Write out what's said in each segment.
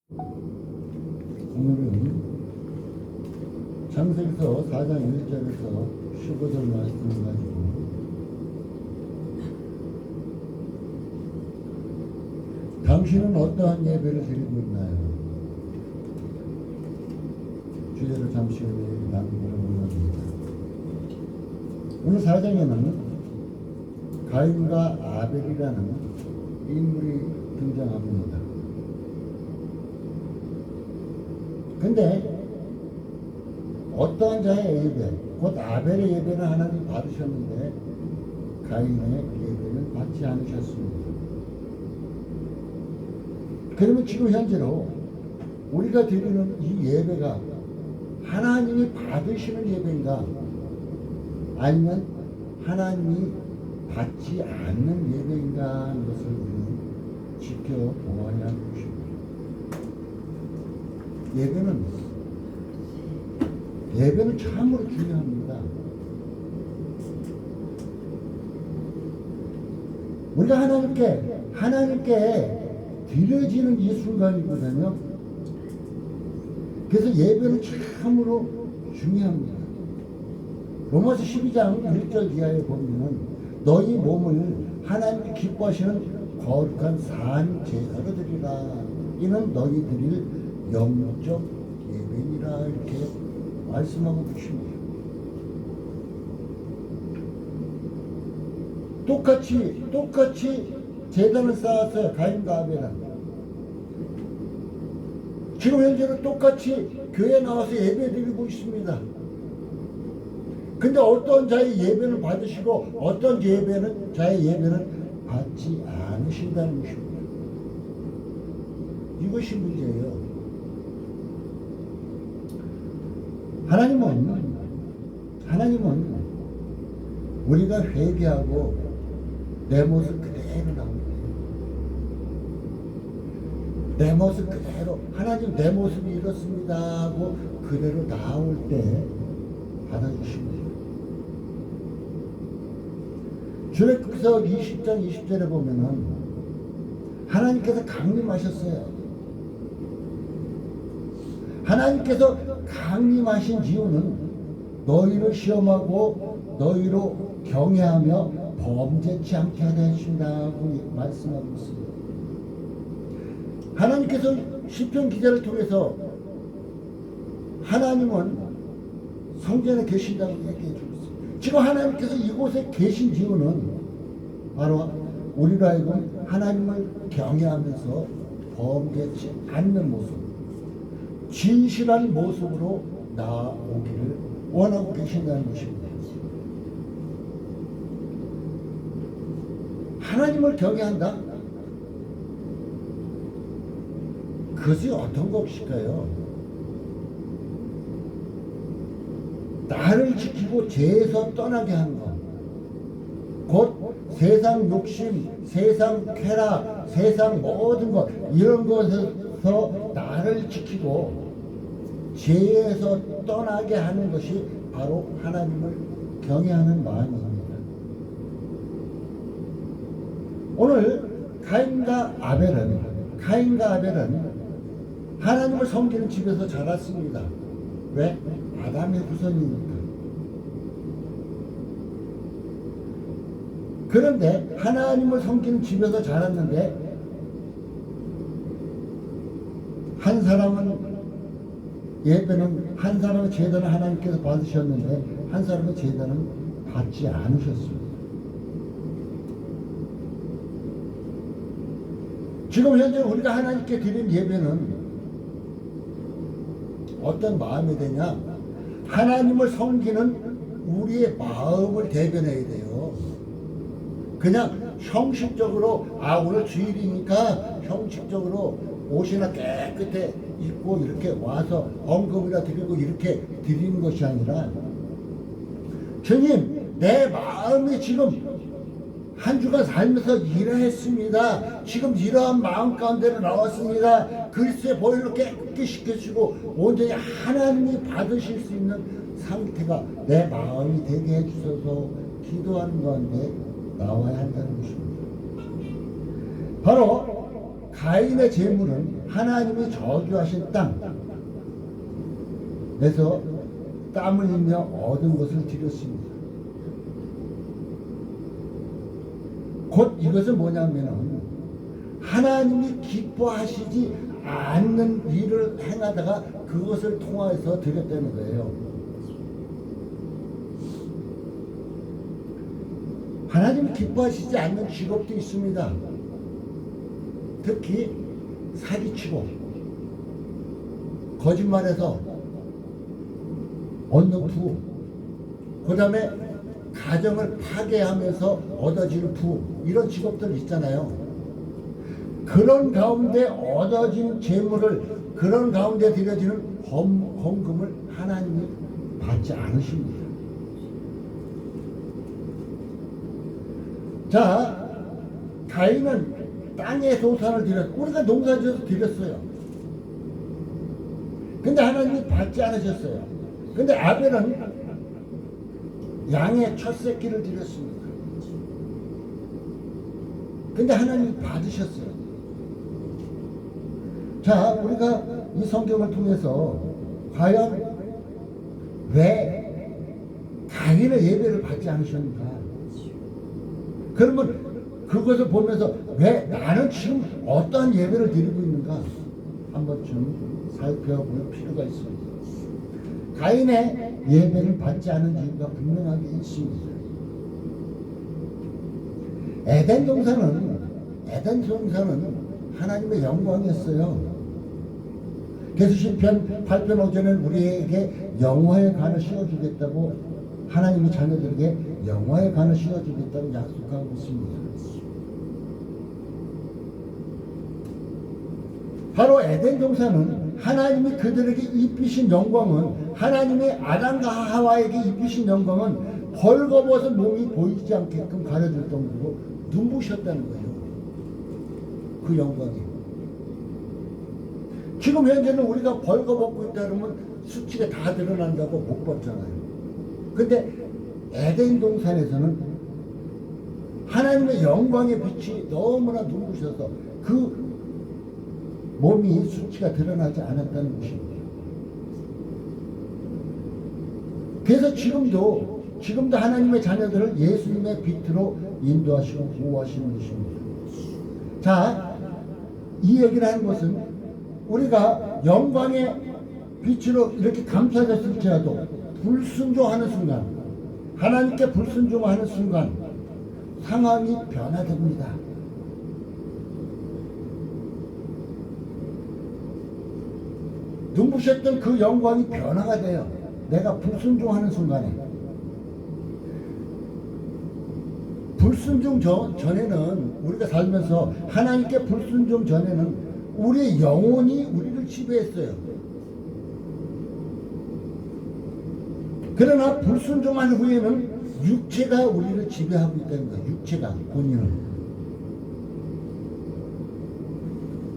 오늘은 창세기서 4장 1절에서 15절 말씀을 가지고 당신은 어떠한 예배를 드리고 있나요? 주제를 잠시 후에 나누도록 합니다. 오늘 4장에는 가인과 아벨이라는 인물이 등장합니다. 근데 어떠한 자의 예배, 곧 아벨의 예배는 하나님 받으셨는데 가인의 예배는 받지 않으셨습니다. 그러면 지금 현재로 우리가 드리는 이 예배가 하나님이 받으시는 예배인가, 아니면 하나님이 받지 않는 예배인가 하는 것을 우리는 지켜보아야 하는 것입니다. 예배는 참으로 중요합니다. 우리가 하나님께 드려지는 이 순간이거든요. 그래서 예배는 참으로 중요합니다. 로마서 12장 1절 이하에 보면은 너희 몸을 하나님이 기뻐하시는 거룩한 산 제사로 드리라. 이는 너희 드릴 영적 예배니라. 이렇게 말씀하고 계십니다. 똑같이 제단을 쌓았어요. 가인과 아벨은. 지금 현재는 똑같이 교회에 나와서 예배 드리고 있습니다. 근데 어떤 자의 예배는 받으시고 어떤 자의 예배는 받지 않으신다는 것입니다. 이것이 문제예요. 하나님은 우리가 회개하고 내 모습 그대로 나옵니다. 내 모습 그대로, 하나님 내 모습이 이렇습니다 하고 그대로 나올 때 받아주십니다. 출애굽기서 20장 20절에 보면은 하나님께서 강림하셨어요. 하나님께서 강림하신 이유는 너희를 시험하고 너희로 경외하며 범죄치 않게 하려 하신다고 말씀하고 있습니다. 하나님께서 시편 기자를 통해서 하나님은 성전에 계신다고 얘기해 주고 있습니다. 지금 하나님께서 이곳에 계신 이유는 바로 우리로 하여금 하나님을 경외하면서 범죄치 않는 모습, 진실한 모습으로 나오기를 원하고 계신다는 것입니다. 하나님을 경외한다? 그것이 어떤 것일까요? 나를 지키고 죄에서 떠나게 하는 것, 곧 세상 욕심, 세상 쾌락, 세상 모든 것, 이런 것에서 나를 지키고 죄에서 떠나게 하는 것이 바로 하나님을 경외하는 마음입니다. 오늘 가인과 아벨은 하나님을 섬기는 집에서 자랐습니다. 왜? 아담의 후손이니까. 그런데 하나님을 섬기는 집에서 자랐는데 한 사람은 제단을 하나님께서 받으셨는데 한 사람은 제단은 받지 않으셨습니다. 지금 현재 우리가 하나님께 드린 예배는 어떤 마음이 되냐? 하나님을 섬기는 우리의 마음을 대변해야 돼요. 그냥 형식적으로 오늘 주일이니까 형식적으로 옷이나 깨끗해 입고 이렇게 와서 언급이나 드리고 이렇게 드리는 것이 아니라, 주님 내 마음이 지금 한 주간 살면서 일했습니다. 지금 이러한 마음 가운데로 나왔습니다. 그리스도의 보혈로 깨끗게 씻겨주시고 온전히 하나님이 받으실 수 있는 상태가 내 마음이 되게 해주셔서 기도하는 가운데 나와야 한다는 것입니다. 바로 가인의 재물은 하나님이 저주하신 땅에서 땀을 흘려 얻은 것을 드렸습니다. 곧 이것은 뭐냐면은 하나님이 기뻐하시지 않는 일을 행하다가 그것을 통하여서 드렸다는 거예요. 하나님이 기뻐하시지 않는 직업도 있습니다. 특히 사기치고 거짓말해서 얻는 부, 그 다음에 가정을 파괴하면서 얻어지는 부, 이런 직업들 있잖아요. 그런 가운데 얻어진 재물을, 그런 가운데 드려지는 헌금을 하나님이 받지 않으십니다. 자, 가인은 땅의 소산을 드렸어요. 우리가 농사지어서 드렸어요. 근데 하나님이 받지 않으셨어요. 근데 아벨은 양의 첫 새끼를 드렸습니다. 근데 하나님이 받으셨어요. 자, 우리가 이 성경을 통해서 과연 왜 가인의 예배를 받지 않으셨는가? 그러면 그것을 보면서 왜 나는 지금 어떠한 예배를 드리고 있는가? 한번 좀 살펴볼 필요가 있습니다. 가인의 예배를 받지 않은 이유가 분명하게 있습니다. 에덴 동산은 하나님의 영광이었어요. 계시편 8편 5절에는 우리에게 영화의 관을 씌워주겠다고, 하나님이 자녀들에게 영화의 관을 씌워주겠다고 약속하고 있습니다. 바로 에덴 동산은 하나님이 그들에게 입히신 영광은, 하나님의 아담과 하와에게 입히신 영광은 벌거벗은 몸이 보이지 않게끔 가려줄 정도로 눈부셨다는 거예요. 그 영광이. 지금 현재는 우리가 벌거벗고 있다 그러면 수치가 다 드러난다고 못 벗잖아요. 근데 에덴 동산에서는 하나님의 영광의 빛이 너무나 눈부셔서 그 몸이 수치가 드러나지 않았다는 것입니다. 그래서 지금도 하나님의 자녀들을 예수님의 빛으로 인도하시고 보호하시는 것입니다. 자, 이 얘기를 하는 것은 우리가 영광의 빛으로 이렇게 감싸졌을지라도 불순종하는 순간, 하나님께 불순종하는 순간 상황이 변화됩니다. 눈부셨던 그 영광이 변화가 돼요. 내가 불순종하는 순간에. 불순종 전에는, 우리가 살면서 하나님께 불순종 전에는 우리의 영혼이 우리를 지배했어요. 그러나 불순종한 후에는 육체가 우리를 지배하고 있다는 거예요. 육체가, 본인은.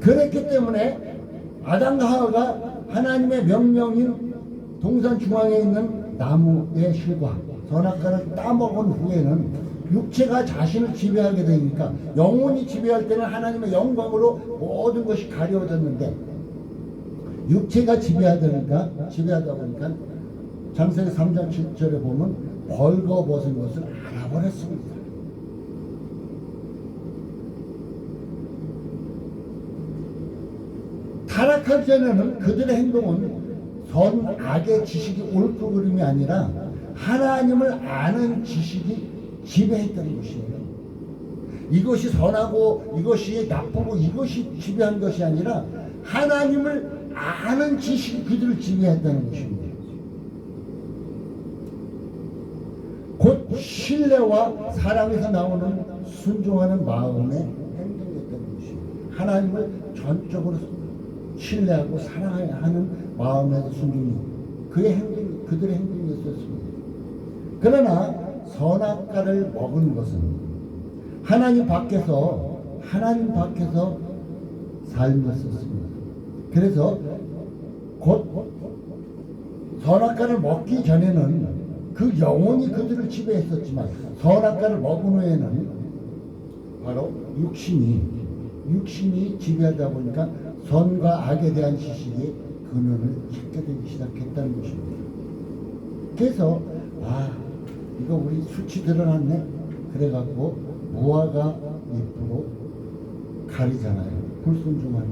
그랬기 때문에 아담과 하와가 하나님의 명령인 동산 중앙에 있는 나무의 실과 선악과를 따먹은 후에는 육체가 자신을 지배하게 되니까, 영혼이 지배할 때는 하나님의 영광으로 모든 것이 가려워졌는데 육체가 지배하다 보니까 창세기 3장 7절에 보면 벌거벗은 것을 알아버렸습니다. 타락하기 전에는 그들의 행동은 선, 악의 지식이 옳고 그름이 아니라 하나님을 아는 지식이 지배했다는 것이에요. 이것이 선하고 이것이 나쁘고 이것이 지배한 것이 아니라 하나님을 아는 지식이 그들을 지배했다는 것입니다. 곧 신뢰와 사랑에서 나오는 순종하는 마음의 행동이었다는 것입니다. 하나님을 전적으로 신뢰하고 사랑하는 마음에서 순종이 그들의 행동이었습니다. 그러나 선악과를 먹은 것은 하나님 밖에서 삶이었습니다. 그래서 곧 선악과를 먹기 전에는 그 영혼이 그들을 지배했었지만 선악과를 먹은 후에는 바로 육신이 육신이 지배하다 보니까 선과 악에 대한 지식이 근원을 찾게 되기 시작했다는 것입니다. 그래서 이거 우리 수치 드러났네 그래갖고 무화과 잎으로 가리잖아요. 불순종하는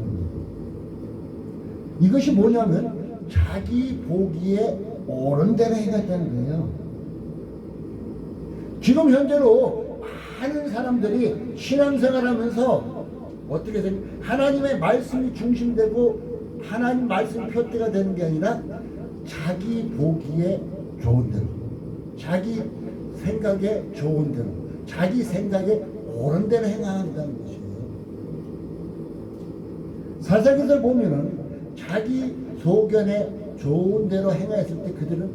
일. 이것이 뭐냐면 자기 보기에 옳은 대로 해갔다는 거예요. 지금 현재로 많은 사람들이 신앙생활하면서 어떻게 되면 하나님의 말씀이 중심되고 하나님 말씀 표대가 되는 게 아니라 자기 보기에 좋은 대로, 자기 생각에 좋은 대로, 자기 생각에 옳은 대로 행한다는 것이에요. 사사기를 보면은 자기 소견에 좋은 대로 행하였을 때 그들은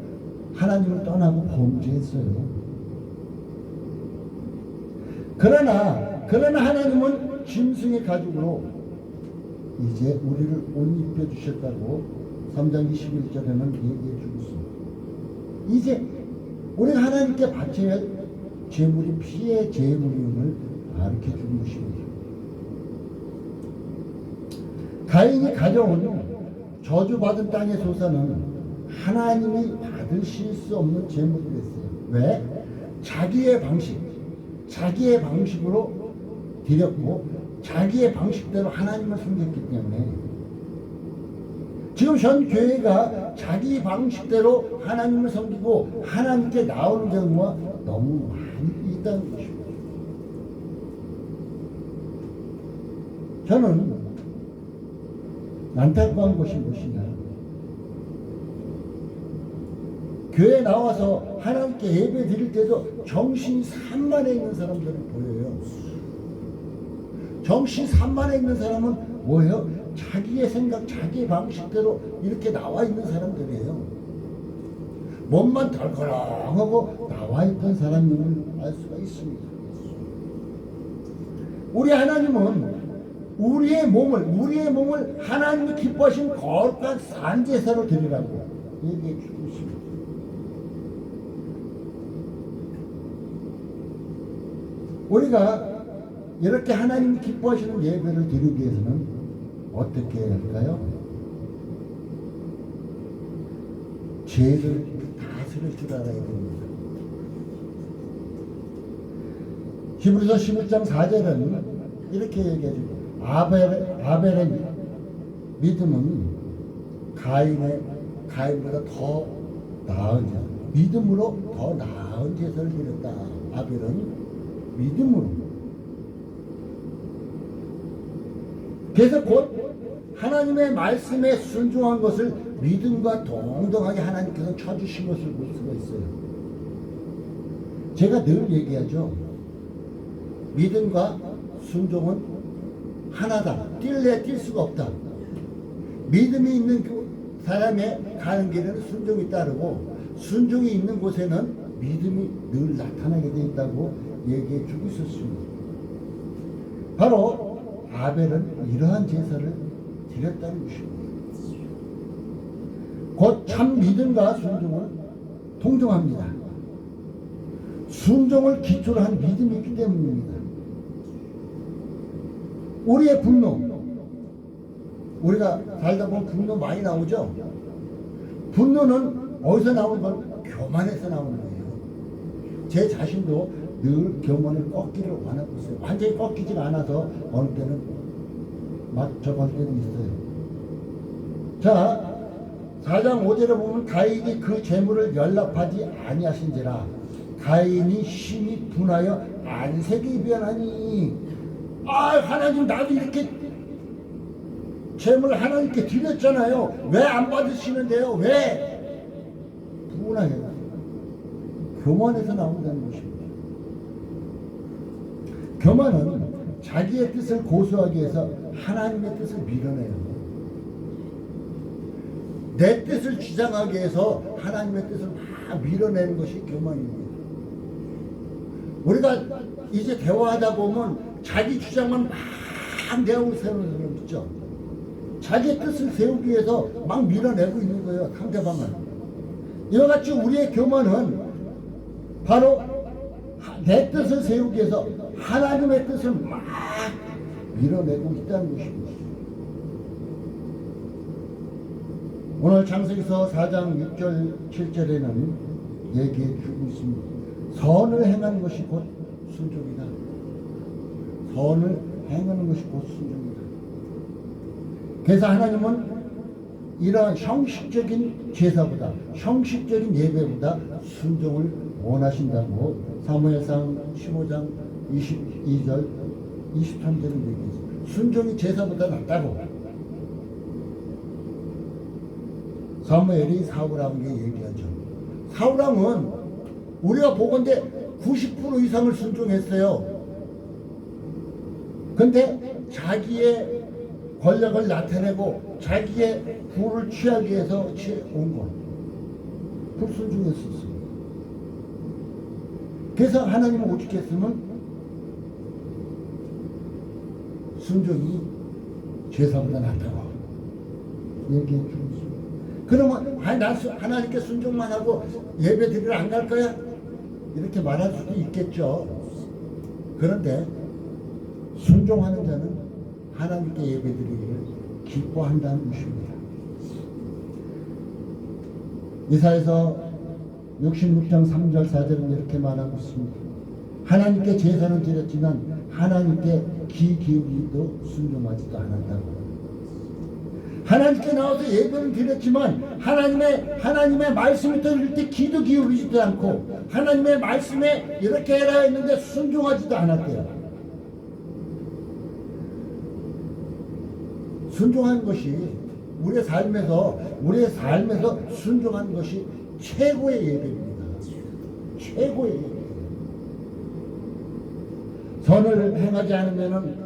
하나님을 떠나고 범죄했어요. 그러나 하나님은 짐승의 가죽으로 이제 우리를 옷 입혀 주셨다고 3장 21절에는 얘기해 주고 있습니다. 이제 우리가 하나님께 바쳐야 할 제물이 피의 제물임을 가르쳐 준 것입니다. 가인이 가져온 저주받은 땅의 소산은 하나님이 받으실 수 없는 제물이었어요. 왜? 자기의 방식으로 드렸고 자기의 방식대로 하나님을 섬겼기 때문에 지금 현 교회가 자기 방식대로 하나님을 섬기고 하나님께 나오는 경우가 너무 많이 있다는 것입니다. 저는 안타까운 것이 무엇이냐, 교회에 나와서 하나님께 예배 드릴 때도 정신이 산만해 있는 사람들을 보여요. 정신 산만해 있는 사람은 뭐예요? 자기의 생각, 자기의 방식대로 이렇게 나와 있는 사람들이에요. 몸만 덜거렁하고 나와 있던 사람임을 알 수가 있습니다. 우리 하나님은 우리의 몸을 하나님이 기뻐하신 거룩한 산제사로 드리라고 얘기해 주고 있습니다. 우리가 이렇게 하나님이 기뻐하시는 예배를 드리기 위해서는 어떻게 해야 할까요? 죄를 다스릴 줄 알아야 됩니다. 히브리서 11장 4절은 이렇게 얘기해 주고, 아벨의 믿음은 가인보다 더 나은 자, 믿음으로 더 나은 제사를 드렸다. 아벨은 믿음으로. 그래서 곧 하나님의 말씀에 순종한 것을 믿음과 동등하게 하나님께서 쳐주신 것을 볼 수가 있어요. 제가 늘 얘기하죠. 믿음과 순종은 하나다. 뛸래 뛸 수가 없다. 믿음이 있는 사람의 가는 길에는 순종이 따르고 순종이 있는 곳에는 믿음이 늘 나타나게 되어 있다고 얘기해 주고 있었습니다. 바로 아벨은 이러한 제사를 드렸다는 것입니다. 곧 참 믿음과 순종은 동등합니다. 순종을 기초로 한 믿음이 있기 때문입니다. 우리의 분노, 우리가 살다 보면 분노 많이 나오죠. 분노는 어디서 나오는 건 교만에서 나오는 거예요. 제 자신도 늘 교만을 꺾기를 원하고 있어요. 완전히 꺾이질 않아서 어느 때는 막 저거 할 때도 있어요. 자, 4장 5절에 보면 가인이 그 재물을 연락하지 아니하신지라 가인이 심히 분하여 안색이 변하니, 하나님 나도 이렇게 재물 하나님께 드렸잖아요. 왜 안 받으시는데요? 왜? 분하게 교만에서 나온다는 것입니다. 교만은 자기의 뜻을 고수하기 위해서 하나님의 뜻을 밀어내요. 내 뜻을 주장하기 위해서 하나님의 뜻을 막 밀어내는 것이 교만입니다. 우리가 이제 대화하다 보면 자기 주장만 막 내세우는 사람 있죠. 자기의 뜻을 세우기 위해서 막 밀어내고 있는 거예요, 상대방을. 이와 같이 우리의 교만은 바로 내 뜻을 세우기 위해서 하나님의 뜻을 막 밀어내고 있다는 것입니다. 오늘 창세기서 4장 6절 7절에는 얘기해 주고 있습니다. 선을 행하는 것이 곧 순종이다. 선을 행하는 것이 곧 순종이다. 그래서 하나님은 이러한 형식적인 제사보다, 형식적인 예배보다 순종을 원하신다고 사무엘상 15장 22절 23절을 얘기했습니다. 순종이 제사보다 낫다고 사무엘이 사울왕에게 얘기하죠. 사울왕은 우리가 보건대 90% 이상을 순종했어요. 근데 자기의 권력을 나타내고 자기의 부를 취하기 위해서 온 것. 불순종했었어요. 그래서 하나님은 어떻게 했으면 순종이 제사보다 낫다고 얘기해 주고 있습니다. 그러면 난 하나님께 순종만 하고 예배 드리러 안 갈 거야? 이렇게 말할 수도 있겠죠. 그런데 순종하는 자는 하나님께 예배 드리기를 기뻐한다는 것입니다. 이사야서 66장 3절 4절은 이렇게 말하고 있습니다. 하나님께 제사는 드렸지만 하나님께 귀 기울이도 순종하지도 않았다고. 하나님께 나와서 예배는 드렸지만 하나님의 말씀을 들을 때 귀도 기울이지도 않고 하나님의 말씀에 이렇게 해라 했는데 순종하지도 않았대요. 순종하는 것이 우리의 삶에서 순종하는 것이 최고의 예배입니다. 최고의 예배. 선을 행하지 않으면은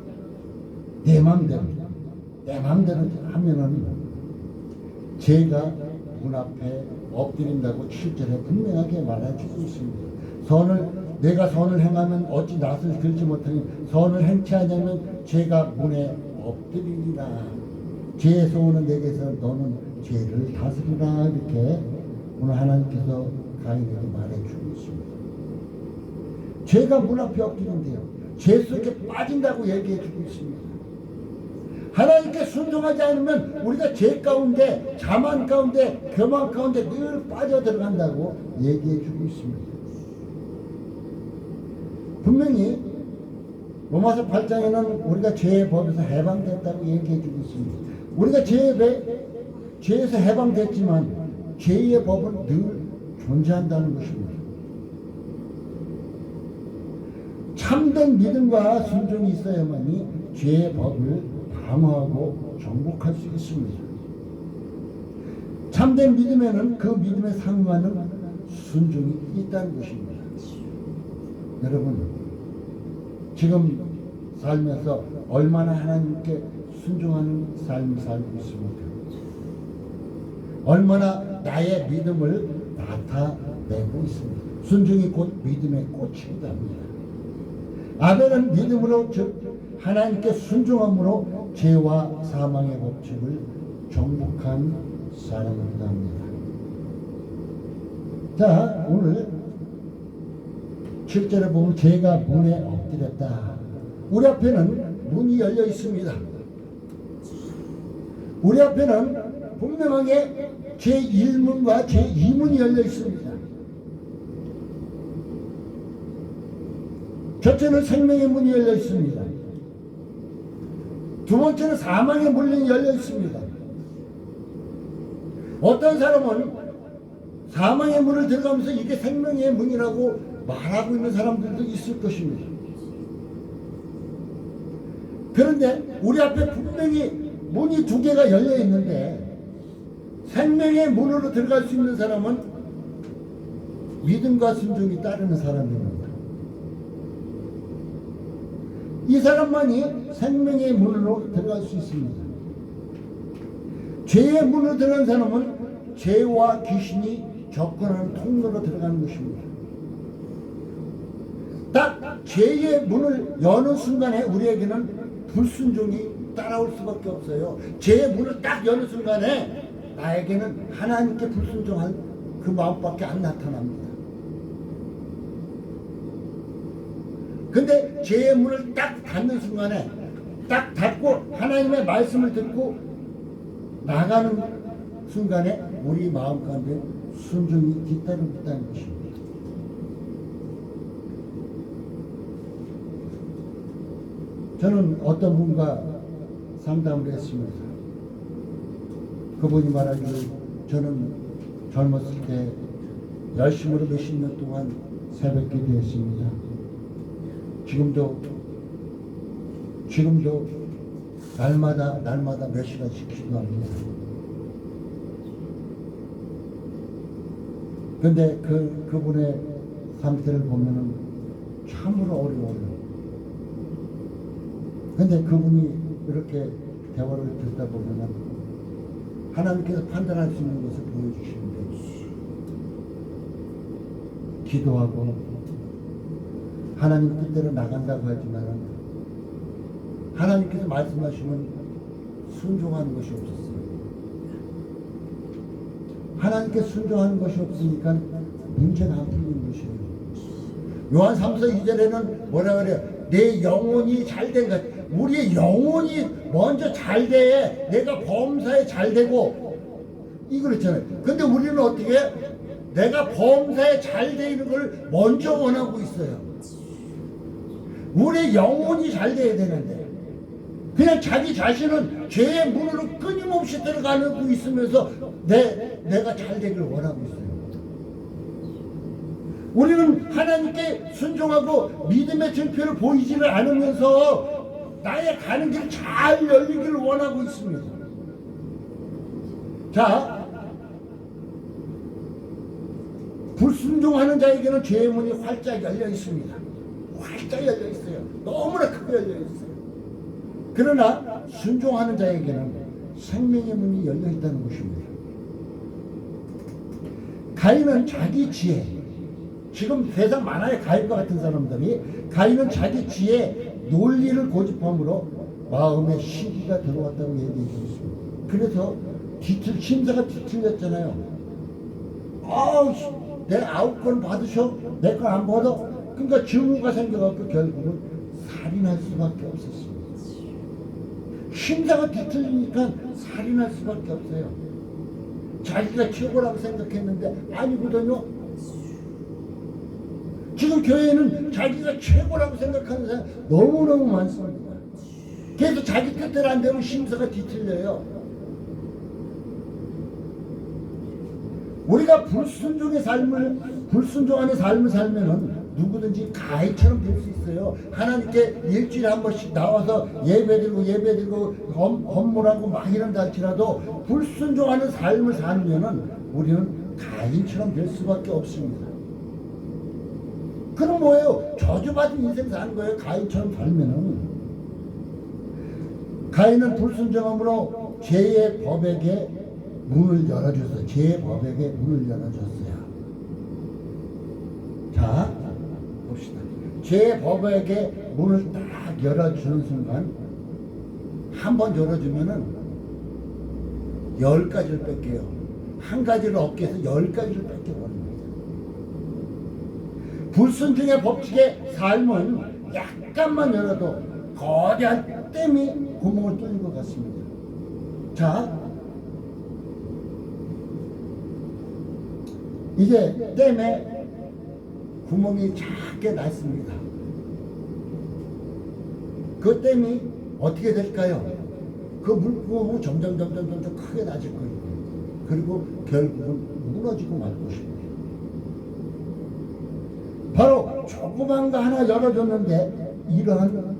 내 마음대로 하면은 죄가 문 앞에 엎드린다고 7절에 분명하게 말해주고 있습니다. 내가 선을 행하면 어찌 낯을 들지 못하니 선을 행치 않으면 죄가 문에 엎드리리라. 죄에서 오는 내게서 너는 죄를 다스리라. 이렇게 오늘 하나님께서 가인에게 말해주고 있습니다. 죄가 문 앞에 엎드린대요. 죄 속에 빠진다고 얘기해주고 있습니다. 하나님께 순종하지 않으면 우리가 죄 가운데, 자만 가운데, 교만 가운데 늘 빠져들어간다고 얘기해주고 있습니다. 분명히 로마서 8장에는 우리가 죄의 법에서 해방됐다고 얘기해주고 있습니다. 우리가 죄에서 해방됐지만 죄의 법은 늘 존재한다는 것입니다. 참된 믿음과 순종이 있어야만이 죄의 법을 방어하고 정복할 수 있습니다. 참된 믿음에는 그 믿음에 상응하는 순종이 있다는 것입니다. 여러분, 지금 살면서 얼마나 하나님께 순종하는 삶을 살고 있습니까? 얼마나 나의 믿음을 나타내고 있습니다. 순종이 곧 믿음의 꽃이기도 합니다. 아벨은 믿음으로 즉 하나님께 순종함으로 죄와 사망의 법칙을 정복한 사람이기도 합니다. 자, 오늘 7절에 보면 죄가 문에 엎드렸다. 우리 앞에는 문이 열려 있습니다. 우리 앞에는 분명하게 제1문과 제2문이 열려 있습니다. 첫째는 생명의 문이 열려 있습니다. 두 번째는 사망의 문이 열려 있습니다. 어떤 사람은 사망의 문을 들어가면서 이게 생명의 문이라고 말하고 있는 사람들도 있을 것입니다. 그런데 우리 앞에 분명히 문이 두 개가 열려 있는데 생명의 문으로 들어갈 수 있는 사람은 믿음과 순종이 따르는 사람입니다. 이 사람만이 생명의 문으로 들어갈 수 있습니다. 죄의 문으로 들어간 사람은 죄와 귀신이 접근하는 통로로 들어가는 것입니다. 딱 죄의 문을 여는 순간에 우리에게는 불순종이 따라올 수밖에 없어요. 죄의 문을 딱 여는 순간에 나에게는 하나님께 불순종한 그 마음밖에 안 나타납니다. 근데 죄의 문을 딱 닫는 순간에 딱 닫고 하나님의 말씀을 듣고 나가는 순간에 우리 마음 가운데 순종이 뒤따르고 있다는 것입니다. 저는 어떤 분과 상담을 했습니다. 그분이 말하기를 저는 젊었을 때 열심으로 몇십 년 동안 새벽 기도했습니다. 지금도 날마다 몇 시간씩 기도합니다. 근데 그분의 상태를 보면은 참으로 어려워요. 근데 그분이 이렇게 대화를 듣다 보면은 하나님께서 판단할 수 있는 것을 보여주시는데 기도하고 하나님 뜻대로 나간다고 하지만은 하나님께서 말씀하시면 순종하는 것이 없었어요. 하나님께 순종하는 것이 없으니까 문제가 안 풀리는 것이에요. 요한 3서 2절에는 뭐라 그래요? 내 영혼이 잘된 것. 우리의 영혼이 먼저 잘 돼야 내가 범사에 잘 되고 이거 그렇잖아요. 근데 우리는 어떻게 해? 내가 범사에 잘 되는 걸 먼저 원하고 있어요. 우리의 영혼이 잘 돼야 되는데 그냥 자기 자신은 죄의 문으로 끊임없이 들어가고 있으면서 내가 잘 되기를 원하고 있어요. 우리는 하나님께 순종하고 믿음의 증표를 보이지를 않으면서 나의 가는 길 잘 열리기를 원하고 있습니다. 자, 불순종하는 자에게는 죄의 문이 활짝 열려 있습니다. 활짝 열려 있어요. 너무나 크게 열려 있어요. 그러나 순종하는 자에게는 생명의 문이 열려 있다는 것입니다. 가인은 자기 지혜, 지금 세상 많아요. 가인과 같은 사람들이. 가인은 자기 지혜, 논리를 고집함으로 마음에 시기가 들어왔다고 얘기해 주셨습니다. 그래서 심사가 뒤틀렸잖아요. 내 9건 받으셔? 내 건 안 받아? 그러니까 증오가 생겨갖고 결국은 살인할 수밖에 없었습니다. 심사가 뒤틀리니까 살인할 수밖에 없어요. 자기가 최고라고 생각했는데 아니거든요. 지금 교회에는 자기가 최고라고 생각하는 사람 너무너무 많습니다. 그래서 자기 뜻대로 안 되면 심사가 뒤틀려요. 우리가 불순종하는 삶을 살면은 누구든지 가인처럼 될 수 있어요. 하나님께 일주일에 한 번씩 나와서 예배드리고 헌물하고 막 이런다 할지라도 불순종하는 삶을 살면은 우리는 가인처럼 될 수밖에 없습니다. 그럼 뭐예요? 저주받은 인생 사는 거예요. 가인처럼 살면은. 가인은 불순종함으로 죄의 법에게 문을 열어줬어요. 죄의 법에게 문을 열어줬어요. 자, 봅시다. 죄의 법에게 문을 딱 열어주는 순간 한 번 열어주면은 10가지를 뺏겨요. 한 가지를 얻기 위해서 10가지를 뺏겨버립니다. 불순종의 법칙의 삶은 약간만 열어도 거대한 댐이 구멍을 뚫는 것 같습니다. 자, 이제 댐에 구멍이 작게 났습니다. 그 댐이 어떻게 될까요? 그 물구멍이 점점 크게 나질 거예요. 그리고 결국은 무너지고 말 것입니다. 바로 조그만 거 하나 열어줬는데 이러한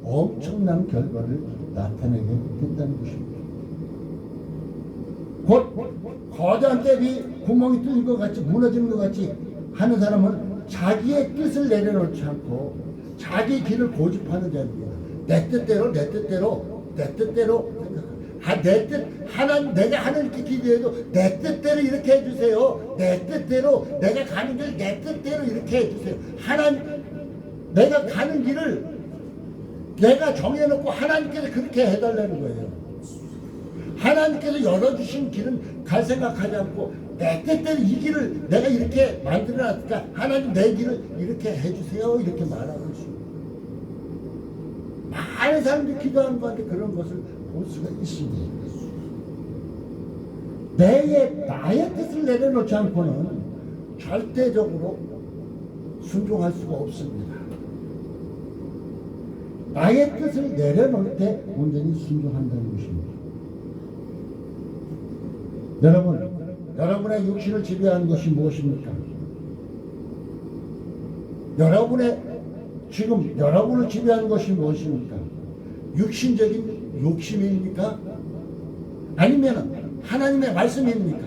엄청난 결과를 나타내게 된다는 것입니다. 곧 거대한 댐이 구멍이 뚫린 것 같이 무너지는 것 같이 하는 사람은 자기의 뜻을 내려놓지 않고 자기 길을 고집하는 자입니다. 내 뜻대로 내가 하나님께 기도해도 내 뜻대로 이렇게 해주세요. 내 뜻대로 내가 가는 길 내 뜻대로 이렇게 해주세요. 내가 가는 길을 내가 정해놓고 하나님께서 그렇게 해달라는 거예요. 하나님께서 열어주신 길은 갈 생각하지 않고 내 뜻대로 이 길을 내가 이렇게 만들어놨으니까 하나님 내 길을 이렇게 해주세요. 이렇게 말하는 것입니다. 많은 사람들이 기도하는 가운데 그런 것을 볼 수가 있습니다. 나의 뜻을 내려놓지 않고는 절대적으로 순종할 수가 없습니다. 나의 뜻을 내려놓을 때 온전히 순종한다는 것입니다. 여러분의 육신을 지배하는 것이 무엇입니까? 여러분을 지배하는 것이 무엇입니까? 육신적인 욕심입니까? 아니면 하나님의 말씀입니까?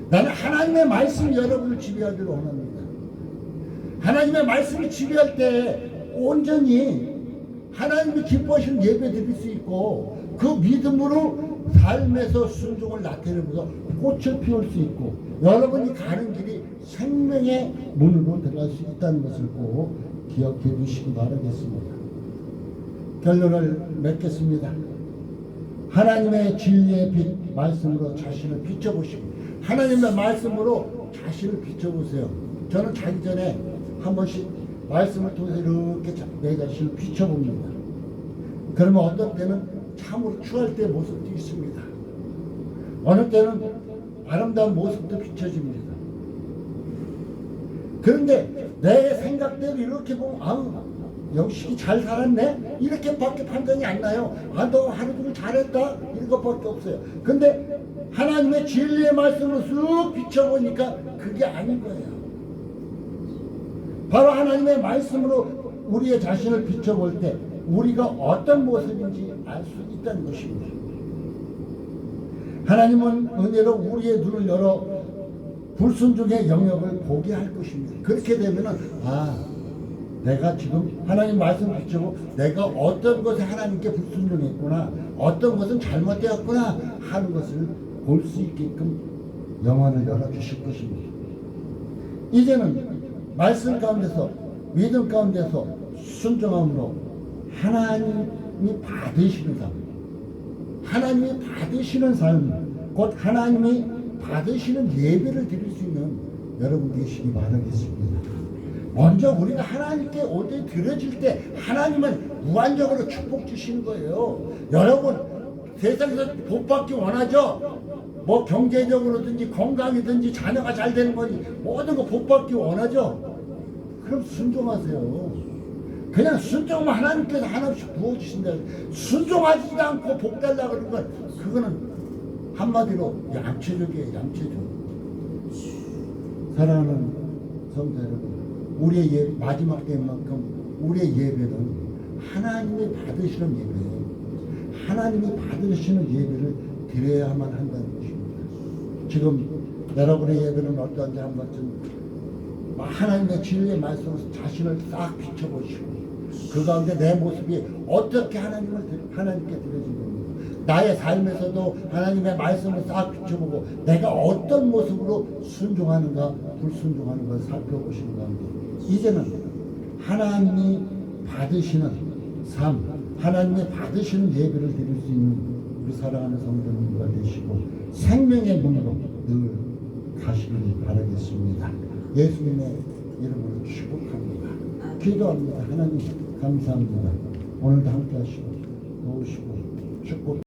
나는 하나님의 말씀이 여러분을 지배하기를 원합니다. 하나님의 말씀이 지배할 때 온전히 하나님이 기뻐하시는 예배 드릴 수 있고 그 믿음으로 삶에서 순종을 나타내면서 꽃을 피울 수 있고 여러분이 가는 길이 생명의 문으로 들어갈 수 있다는 것을 꼭 기억해 주시기 바라겠습니다. 결론을 맺겠습니다. 하나님의 진리의 빛 말씀으로 자신을 비춰보시고 하나님의 말씀으로 자신을 비춰보세요. 저는 자기 전에 한 번씩 말씀을 통해서 이렇게 내 자신을 비춰봅니다. 그러면 어떤 때는 참으로 추할 때 모습도 있습니다. 어느 때는 아름다운 모습도 비춰집니다. 그런데 내 생각대로 이렇게 보면 영식이 잘 살았네? 이렇게밖에 판단이 안 나요. 너 하루 종일 잘했다? 이런 것밖에 없어요. 근데 하나님의 진리의 말씀으로 쑥 비춰보니까 그게 아닌 거예요. 바로 하나님의 말씀으로 우리의 자신을 비춰볼 때 우리가 어떤 모습인지 알 수 있다는 것입니다. 하나님은 은혜로 우리의 눈을 열어 불순종의 영역을 보게 할 것입니다. 그렇게 되면은 내가 지금 하나님 말씀 비추고 내가 어떤 것에 하나님께 불순종했구나, 어떤 것은 잘못되었구나 하는 것을 볼 수 있게끔 영안을 열어주실 것입니다. 이제는 말씀 가운데서 믿음 가운데서 순종함으로 하나님이 받으시는 삶, 하나님이 받으시는 삶, 곧 하나님이 받으시는 예배를 드릴 수 있는 여러분 되시기 바라겠습니다. 먼저 우리가 하나님께 온전히 드려질 때 하나님은 무한적으로 축복 주시는 거예요. 여러분 세상에서 복 받기 원하죠? 뭐 경제적으로든지 건강이든지 자녀가 잘 되는 거니 모든 거 복 받기 원하죠? 그럼 순종하세요. 그냥 순종만 하나님께서 하나씩 부어주신다. 순종하지도 않고 복 달라고 그러는 건 그거는 한마디로 양체적이에요. 양체적. 사랑하는 성도 여러분, 우리의 마지막 때만큼 우리의 예배는 하나님이 받으시는 예배예요. 하나님이 받으시는 예배를 드려야만 한다는 것입니다. 지금 여러분의 예배는 어떠한지 한 번쯤 하나님의 진리의 말씀으로 자신을 싹 비춰보시고 그 가운데 내 모습이 어떻게 하나님께 드려지는가, 나의 삶에서도 하나님의 말씀을 싹 비춰보고 내가 어떤 모습으로 순종하는가 불순종하는가 살펴보시는 가운데 이제는 하나님이 받으시는 삶, 하나님이 받으시는 예배를 드릴 수 있는 우리 사랑하는 성도님과 되시고 생명의 문으로 늘 가시길 바라겠습니다. 예수님의 이름으로 축복합니다. 기도합니다. 하나님 감사합니다. 오늘도 함께 하시고 도우시고 축복